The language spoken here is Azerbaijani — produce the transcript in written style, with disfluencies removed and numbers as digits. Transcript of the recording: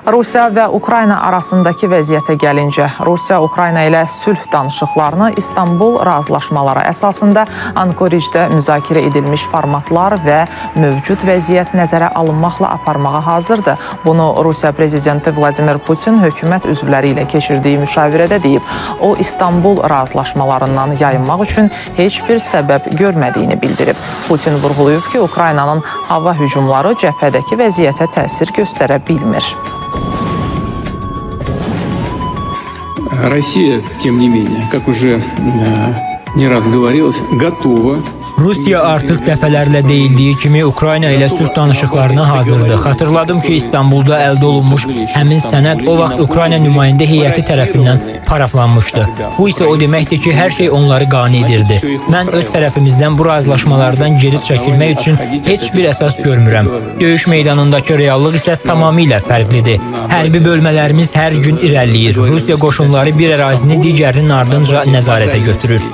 Rusiya və Ukrayna arasındakı vəziyyətə gəlincə, Rusiya Ukrayna ilə sülh danışıqlarını İstanbul razılaşmaları əsasında Ankoricdə müzakirə edilmiş formatlar və mövcud vəziyyət nəzərə alınmaqla aparmağa hazırdır. Bunu Rusiya prezidenti Vladimir Putin hökumət üzvləri ilə keçirdiyi müşavirədə deyib. O, İstanbul razılaşmalarından yayınmaq üçün heç bir səbəb görmədiyini bildirib. Putin vurğulayıb ki, Ukraynanın hava hücumları cəbhədəki vəziyyətə təsir göstərə bilmir. Россия, тем не менее, как уже не раз говорилось, готова. Rusiya artıq dəfələrlə deyildiyi kimi Ukrayna ilə sülh danışıqlarına hazırdır. Xatırladım ki, İstanbulda əldə olunmuş həmin sənəd o vaxt Ukrayna nümayəndə heyəti tərəfindən paraflanmışdı. Bu isə o deməkdir ki, hər şey onları qane edirdi. Mən öz tərəfimizdən bu razılaşmalardan geri çəkilmək üçün heç bir əsas görmürəm. Döyüş meydanındakı reallıq isə tamamilə fərqlidir. Hərbi bölmələrimiz hər gün irəliləyir. Rusiya qoşunları bir ərazini digərinin ardınca nəzarətə götürür.